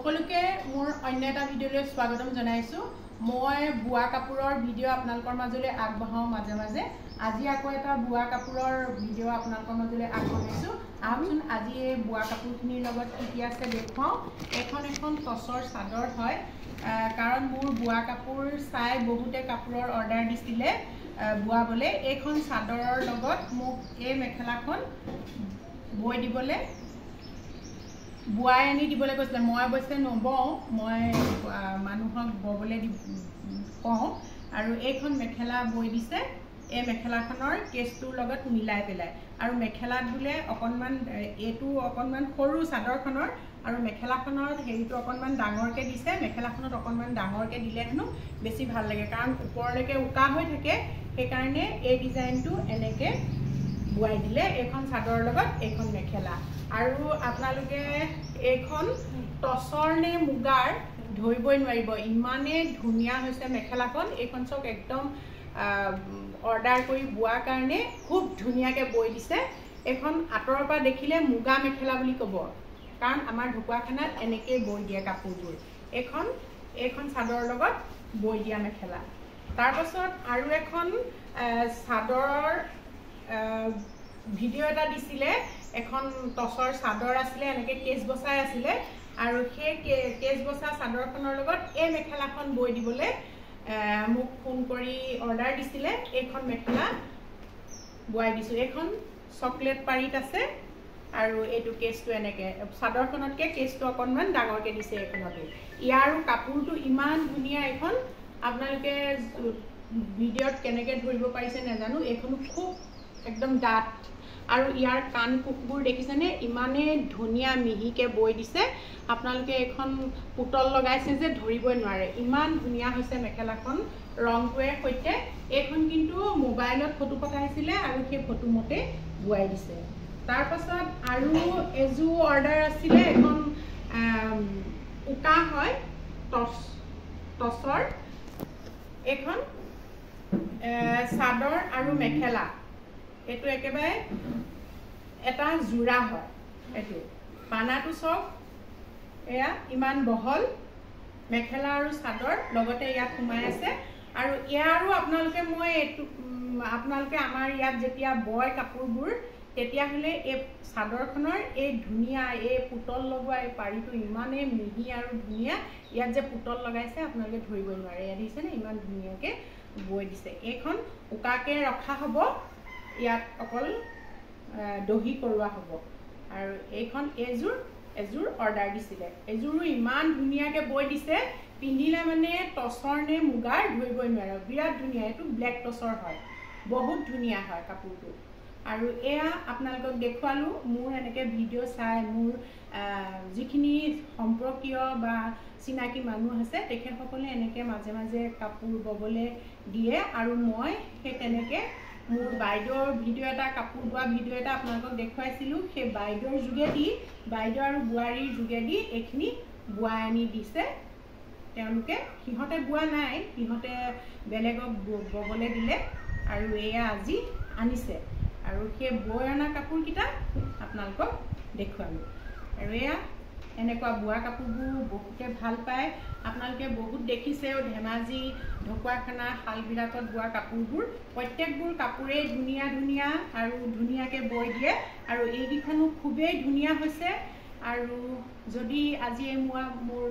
সকলোকে মোৰ অন্য এটা ভিডিঅ'লৈ স্বাগতম জনাইছো। মই বুৱা কাপোৰৰ ভিডিঅ' আপোনালোকৰ মাজলৈ আগবঢ়াও মাজে মাজে। আজি আকৌ এটা বুৱা কাপোৰৰ ভিডিঅ' আপোনালোকৰ মাজলৈ আগবঢ়াইছো। আহকচোন আজি এই বুৱা কাপোৰখিনিৰ লগত কি আছে দেখুৱাও। এখন টচৰ চাদৰ হয়, কাৰণ মোৰ বুৱা কাপোৰ চাই বহুতে কাপোৰৰ অৰ্ডাৰ দিছিলে বুৱাবলৈ। এইখন চাদৰৰ লগত মোক এই মেখেলাখন বৈ দিবলৈ বুৱাই আনি দিবলৈ কৈছিলে। মই অৱশ্যে নবওঁ, মই মানুহক ববলৈ কওঁ। আৰু এইখন মেখেলা বৈ দিছে এই মেখেলাখনৰ কেছটোৰ লগত মিলাই পেলাই। আৰু মেখেলাত বোলে অকণমান এইটো অকণমান সৰু চাদৰখনৰ আৰু মেখেলাখনৰ হেৰিটো অকণমান ডাঙৰকৈ দিছে। মেখেলাখনত অকণমান ডাঙৰকৈ দিলে হেনো বেছি ভাল লাগে, কাৰণ ওপৰলৈকে উকা হৈ থাকে। সেইকাৰণে এই ডিজাইনটো এনেকৈ বোৱাই দিলে এইখন চাদৰৰ লগত এইখন মেখেলা। আৰু আপোনালোকে এইখন টচৰ নে মুগাৰ ধৰিবই নোৱাৰিব, ইমানেই ধুনীয়া হৈছে মেখেলাখন। এইখন চব একদম অৰ্ডাৰ কৰি বোৱাৰ কাৰণে খুব ধুনীয়াকৈ বৈ দিছে। এইখন আঁতৰৰ পৰা দেখিলে মুগা মেখেলা বুলি ক'ব, কাৰণ আমাৰ ঢকুৱাখানাত এনেকৈ বৈ দিয়ে কাপোৰবোৰ। এইখন চাদৰৰ লগত বৈ দিয়া মেখেলা। তাৰপাছত আৰু এখন চাদৰৰ ভিডিঅ' এটা দিছিলে। এখন টচৰ চাদৰ আছিলে, এনেকৈ কেচ বচাই আছিলে। আৰু সেই কেচ বচা চাদৰখনৰ লগত এই মেখেলাখন বৈ দিবলৈ মোক ফোন কৰি অৰ্ডাৰ দিছিলে। এইখন মেখেলা বোৱাই দিছোঁ। এইখন চকলেট পাৰীত আছে আৰু এইটো কেচটো এনেকৈ চাদৰখনতকৈ কেচটো অকণমান ডাঙৰকৈ দিছে এইখনতো। ইয়াৰো কাপোৰটো ইমান ধুনীয়া। এইখন আপোনালোকে ভিডিঅ'ত কেনেকৈ ধৰিব পাৰিছে নাজানো। এইখনো খুব একদম ডাঠ, আৰু ইয়াৰ কাণ কোষবোৰ দেখিছেনে, ইমানেই ধুনীয়া মিহিকৈ বৈ দিছে। আপোনালোকে এইখন পুতল লগাইছে যে ধৰিবই নোৱাৰে, ইমান ধুনীয়া হৈছে মেখেলাখন ৰংটোৱে সৈতে। এইখন কিন্তু মোবাইলত ফটো পঠাইছিলে আৰু সেই ফটো মতে বোৱাই দিছে। তাৰপাছত আৰু এযোৰ অৰ্ডাৰ আছিলে। এখন উকা হয় টচৰ। এইখন চাদৰ আৰু মেখেলা, এইটো একেবাৰে এটা যোৰা হয়। এইটো পানাটো চব এয়া ইমান বহল, মেখেলা আৰু চাদৰ লগতে ইয়াত সোমাই আছে। আৰু ইয়াৰো আপোনালোকে আপোনালোকে আমাৰ ইয়াত যেতিয়া বয় কাপোৰবোৰ, তেতিয়াহ'লে এই চাদৰখনৰ এই ধুনীয়া এই পুতল লগোৱা এই পাৰিটো ইমানেই মিহি আৰু ধুনীয়া। ইয়াত যে পুতল লগাইছে আপোনালোকে ধৰিবই নোৱাৰে। ইয়াত দেখিছেনে ইমান ধুনীয়াকৈ বৈ দিছে। এইখন উকাকৈ ৰখা হ'ব, ইয়াত অকল দহি কৰোৱা হ'ব। আৰু এইখন এযোৰ অৰ্ডাৰ দিছিলে। এযোৰো ইমান ধুনীয়াকৈ বৈ দিছে, পিন্ধিলে মানে টচৰ নে মুগাৰ ধৰিবই নোৱাৰে, বিৰাট ধুনীয়া। এইটো ব্লেক টচৰ হয়, বহুত ধুনীয়া হয় কাপোৰটো। আৰু এয়া আপোনালোকক দেখুৱালোঁ। মোৰ এনেকৈ ভিডিঅ' চাই মোৰ যিখিনি সম্পৰ্কীয় বা চিনাকি মানুহ আছে, তেখেতসকলে এনেকৈ মাজে মাজে কাপোৰ ববলৈ দিয়ে। আৰু মই সেই তেনেকৈ মোৰ বাইদেউৰ ভিডিঅ' এটা, কাপোৰ বোৱা ভিডিঅ' এটা আপোনালোকক দেখুৱাইছিলোঁ। সেই বাইদেউৰ যোগেদি, বাইদেউ আৰু বোৱাৰীৰ যোগেদি এইখিনি বোৱাই আনি দিছে তেওঁলোকে। সিহঁতে বোৱা নাই, সিহঁতে বেলেগক ববলৈ দিলে আৰু এয়া আজি আনিছে। আৰু সেই বৈ অনা কাপোৰকেইটা আপোনালোকক দেখুৱালোঁ। আৰু এয়া এনেকুৱা বোৱা কাপোৰবোৰ বহুতে ভাল পায়। আপোনালোকে বহুত দেখিছেও ধেমাজি ঢকুৱাখানা শালবিলাকত বোৱা কাপোৰবোৰ। প্ৰত্যেকবোৰ কাপোৰেই ধুনীয়া ধুনীয়া আৰু ধুনীয়াকৈ বৈ দিয়ে। আৰু এইকেইখনো খুবেই ধুনীয়া হৈছে। আৰু যদি আজি মোৰ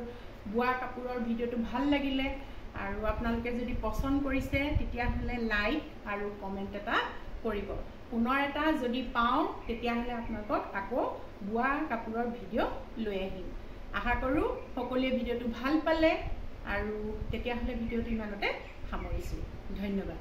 বোৱা কাপোৰৰ ভিডিঅ'টো ভাল লাগিলে আৰু আপোনালোকে যদি পচন্দ কৰিছে, তেতিয়াহ'লে লাইক আৰু কমেণ্ট এটা কৰিব। পুনৰ এটা যদি পাওঁ, তেতিয়াহ'লে আপোনালোকক আকৌ বোৱা কাপোৰৰ ভিডিঅ' লৈ আহিম। আশা কৰোঁ সকলোৱে ভিডিঅ'টো ভাল পালে। আৰু তেতিয়াহ'লে ভিডিঅ'টো ইমানতে সামৰিছোঁ। ধন্যবাদ।